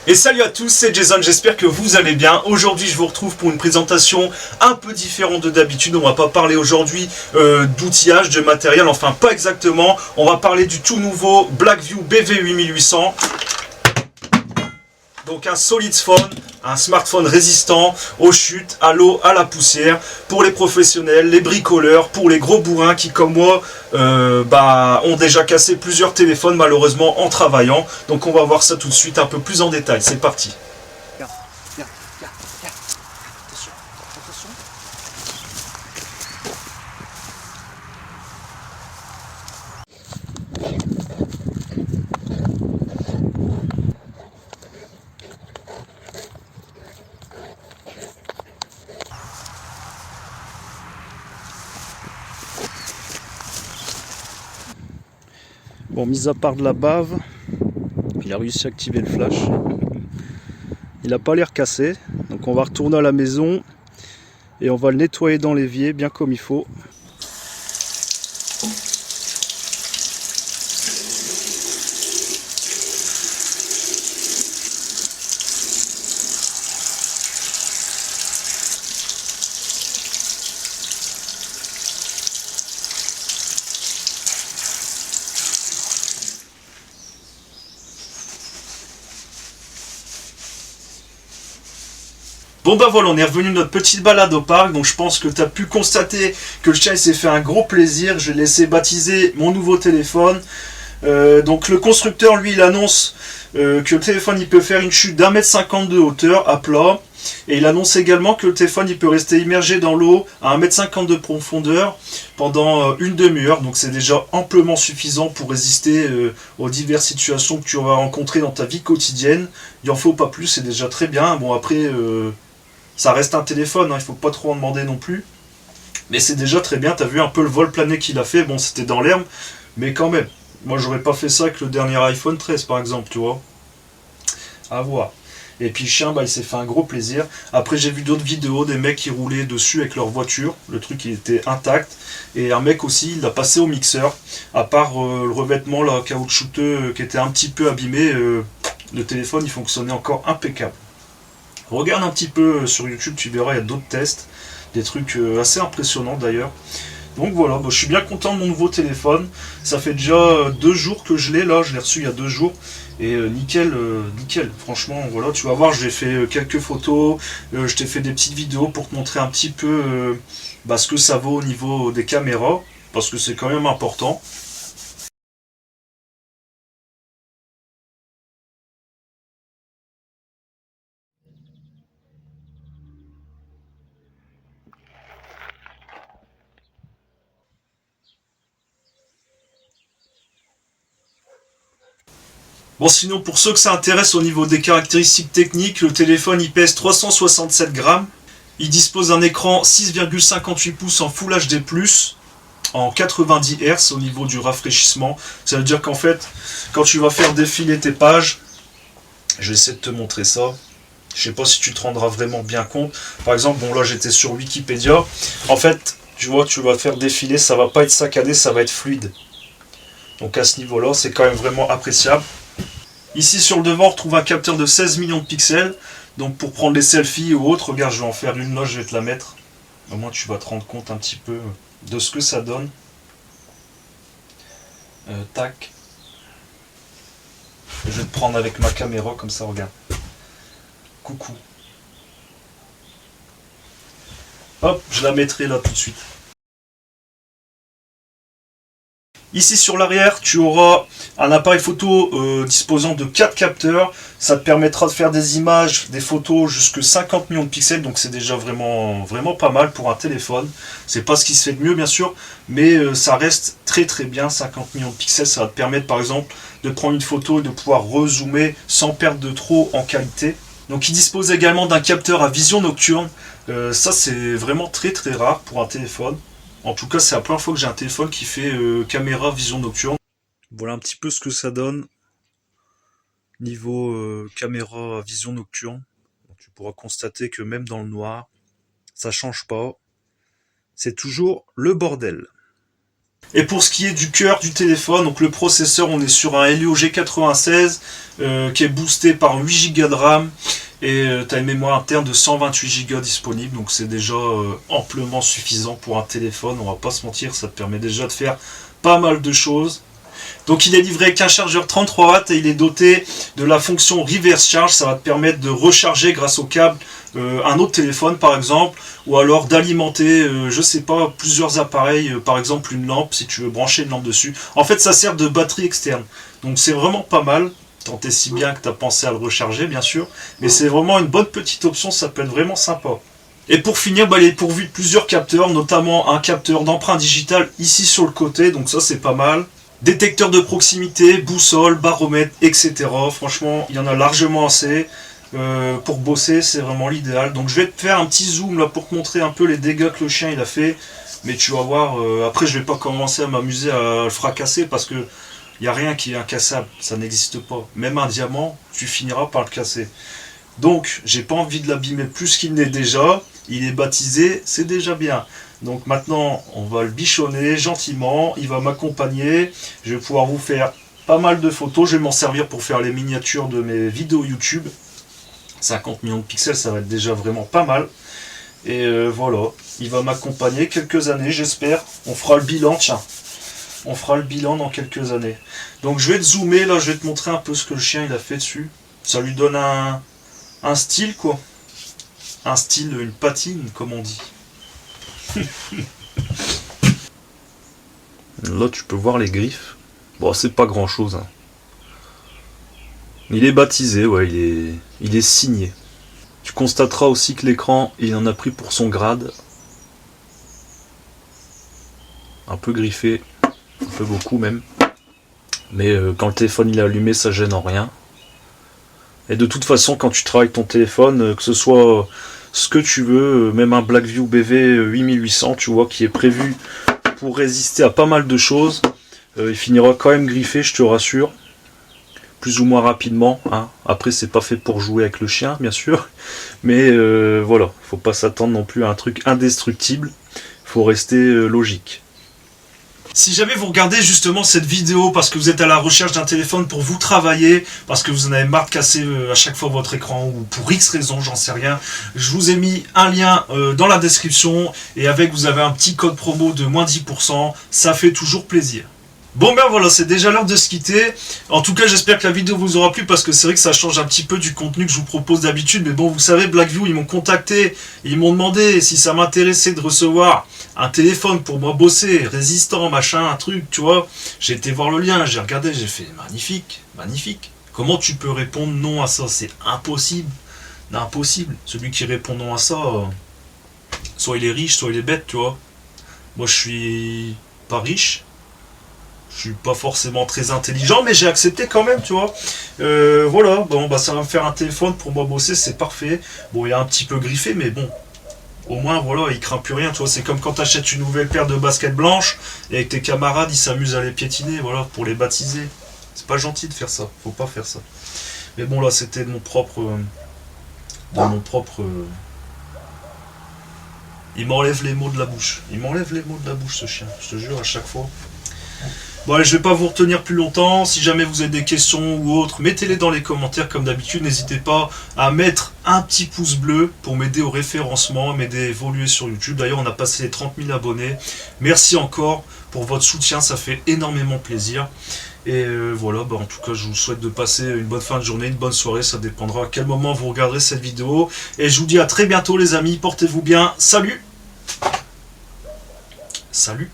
Et salut à tous, c'est Jason, j'espère que vous allez bien. Aujourd'hui je vous retrouve pour une présentation un peu différente de d'habitude. On va pas parler aujourd'hui d'outillage, de matériel, enfin pas exactement. On va parler du tout nouveau Blackview BV8800. Donc un solid phone, un smartphone résistant aux chutes, à l'eau, à la poussière, pour les professionnels, les bricoleurs, pour les gros bourrins qui comme moi ont déjà cassé plusieurs téléphones malheureusement en travaillant. Donc on va voir ça tout de suite un peu plus en détail, c'est parti. Regarde, regarde, regarde, regarde. Attention, attention. Bon, mis à part de la bave, il a réussi à activer le flash. Il n'a pas l'air cassé, donc on va retourner à la maison et on va le nettoyer dans l'évier bien comme il faut. Bon bah voilà, on est revenu de notre petite balade au parc, donc je pense que tu as pu constater que le chien s'est fait un gros plaisir. Je l'ai laissé baptiser mon nouveau téléphone. Donc le constructeur lui il annonce que le téléphone il peut faire une chute d'1,50 m de hauteur à plat. Et il annonce également que le téléphone il peut rester immergé dans l'eau à 1,50 m de profondeur pendant une demi-heure. Donc c'est déjà amplement suffisant pour résister aux diverses situations que tu vas rencontrer dans ta vie quotidienne. Il en faut pas plus, c'est déjà très bien. Bon après... ça reste un téléphone, hein, il faut pas trop en demander non plus. Mais c'est déjà très bien, t'as vu un peu le vol plané qu'il a fait, bon c'était dans l'herbe, mais quand même. Moi j'aurais pas fait ça avec le dernier iPhone 13 par exemple, tu vois. À voir. Et puis le chien, bah, il s'est fait un gros plaisir. Après j'ai vu d'autres vidéos, des mecs qui roulaient dessus avec leur voiture. Le truc il était intact. Et un mec aussi, il l'a passé au mixeur. À part le revêtement là, caoutchouteux qui était un petit peu abîmé, le téléphone il fonctionnait encore impeccable. Regarde un petit peu sur YouTube, tu verras, il y a d'autres tests, des trucs assez impressionnants d'ailleurs. Donc voilà, je suis bien content de mon nouveau téléphone. Ça fait déjà 2 jours que je l'ai là, je l'ai reçu il y a 2 jours. Et nickel, nickel. Franchement, voilà, tu vas voir, j'ai fait quelques photos, je t'ai fait des petites vidéos pour te montrer un petit peu ce que ça vaut au niveau des caméras, parce que c'est quand même important. Bon, sinon, pour ceux que ça intéresse au niveau des caractéristiques techniques, le téléphone il pèse 367 grammes. Il dispose d'un écran 6,58 pouces en Full HD+, en 90 Hz au niveau du rafraîchissement. Ça veut dire qu'en fait, quand tu vas faire défiler tes pages, je vais essayer de te montrer ça. Je sais pas si tu te rendras vraiment bien compte. Par exemple, bon là j'étais sur Wikipédia. En fait, tu vois, tu vas faire défiler, ça va pas être saccadé, ça va être fluide. Donc à ce niveau-là, c'est quand même vraiment appréciable. Ici sur le devant, on retrouve un capteur de 16 millions de pixels. Donc pour prendre les selfies ou autres, regarde, je vais en faire une là, je vais te la mettre. Au moins tu vas te rendre compte un petit peu de ce que ça donne. Tac. Je vais te prendre avec ma caméra comme ça, regarde. Coucou. Hop, je la mettrai là tout de suite. Ici sur l'arrière, tu auras un appareil photo disposant de 4 capteurs. Ça te permettra de faire des images, des photos jusque 50 millions de pixels. Donc c'est déjà vraiment, vraiment pas mal pour un téléphone. C'est pas ce qui se fait de mieux bien sûr, mais ça reste très très bien. 50 millions de pixels, ça va te permettre par exemple de prendre une photo et de pouvoir rezoomer sans perdre de trop en qualité. Donc il dispose également d'un capteur à vision nocturne. Ça c'est vraiment très très rare pour un téléphone. En tout cas, c'est la première fois que j'ai un téléphone qui fait caméra vision nocturne. Voilà un petit peu ce que ça donne niveau caméra vision nocturne. Donc, tu pourras constater que même dans le noir, ça change pas. C'est toujours le bordel. Et pour ce qui est du cœur du téléphone, donc le processeur, on est sur un Helio G96 qui est boosté par 8 Go de RAM et tu as une mémoire interne de 128 Go disponible, donc c'est déjà amplement suffisant pour un téléphone, on va pas se mentir, ça te permet déjà de faire pas mal de choses. Donc il est livré avec un chargeur 33 watts et il est doté de la fonction reverse charge, ça va te permettre de recharger grâce au câble un autre téléphone par exemple, ou alors d'alimenter, je sais pas, plusieurs appareils, par exemple une lampe si tu veux brancher une lampe dessus. En fait ça sert de batterie externe, donc c'est vraiment pas mal, tant et si bien que tu as pensé à le recharger bien sûr, mais c'est vraiment une bonne petite option, ça peut être vraiment sympa. Et pour finir, il est pourvu de plusieurs capteurs, notamment un capteur d'empreinte digitale ici sur le côté, donc ça c'est pas mal. Détecteur de proximité, boussole, baromètre, etc. Franchement, il y en a largement assez. Pour bosser, c'est vraiment l'idéal. Donc je vais te faire un petit zoom là pour te montrer un peu les dégâts que le chien il a fait. Mais tu vas voir, après je vais pas commencer à m'amuser à le fracasser parce que il n'y a rien qui est incassable, ça n'existe pas. Même un diamant, tu finiras par le casser. Donc j'ai pas envie de l'abîmer plus qu'il n'est déjà. Il est baptisé, c'est déjà bien. Donc maintenant, on va le bichonner gentiment, il va m'accompagner, je vais pouvoir vous faire pas mal de photos, je vais m'en servir pour faire les miniatures de mes vidéos YouTube. 50 millions de pixels, ça va être déjà vraiment pas mal. Et voilà, il va m'accompagner quelques années, j'espère. On fera le bilan, tiens. On fera le bilan dans quelques années. Donc je vais te zoomer, là, je vais te montrer un peu ce que le chien il a fait dessus. Ça lui donne un style, quoi. Un style, une patine, comme on dit. Là tu peux voir les griffes. Bon, c'est pas grand chose hein. Il est baptisé, ouais, il est signé. Tu constateras aussi que l'écran il en a pris pour son grade. Un peu griffé, un peu beaucoup même. Mais quand le téléphone il est allumé, ça gêne en rien. Et de toute façon, quand tu travailles ton téléphone, que ce soit ce que tu veux, même un Blackview BV 8800, tu vois, qui est prévu pour résister à pas mal de choses, il finira quand même griffé, je te rassure, plus ou moins rapidement, hein. Après c'est pas fait pour jouer avec le chien bien sûr, mais voilà, faut pas s'attendre non plus à un truc indestructible, faut rester logique. Si jamais vous regardez justement cette vidéo parce que vous êtes à la recherche d'un téléphone pour vous travailler, parce que vous en avez marre de casser à chaque fois votre écran ou pour X raison, j'en sais rien, je vous ai mis un lien dans la description et avec vous avez un petit code promo de moins 10%, ça fait toujours plaisir. Bon ben voilà, c'est déjà l'heure de se quitter. En tout cas, j'espère que la vidéo vous aura plu parce que c'est vrai que ça change un petit peu du contenu que je vous propose d'habitude. Mais bon, vous savez, Blackview, ils m'ont contacté, ils m'ont demandé si ça m'intéressait de recevoir un téléphone pour moi bosser, résistant, machin, un truc, tu vois. J'ai été voir le lien, j'ai regardé, j'ai fait magnifique, magnifique. Comment tu peux répondre non à ça? C'est impossible, impossible. Celui qui répond non à ça, soit il est riche, soit il est bête, tu vois. Moi, je suis pas riche. Je suis pas forcément très intelligent, mais j'ai accepté quand même, tu vois. Voilà, bon, bah ça va me faire un téléphone pour moi bosser, c'est parfait. Bon, il est un petit peu griffé, mais bon, au moins, voilà, il craint plus rien, tu vois. C'est comme quand tu achètes une nouvelle paire de baskets blanches et avec tes camarades, ils s'amusent à les piétiner, voilà, pour les baptiser. C'est pas gentil de faire ça, faut pas faire ça. Mais bon, là, c'était de mon propre... Il m'enlève les mots de la bouche. Il m'enlève les mots de la bouche, ce chien, je te jure, à chaque fois. Bon allez, je vais pas vous retenir plus longtemps. Si jamais vous avez des questions ou autres, mettez-les dans les commentaires comme d'habitude. N'hésitez pas à mettre un petit pouce bleu pour m'aider au référencement, m'aider à évoluer sur YouTube. D'ailleurs, on a passé les 30 000 abonnés. Merci encore pour votre soutien, ça fait énormément plaisir. Et voilà, bah en tout cas, je vous souhaite de passer une bonne fin de journée, une bonne soirée. Ça dépendra à quel moment vous regarderez cette vidéo. Et je vous dis à très bientôt les amis, portez-vous bien. Salut! Salut!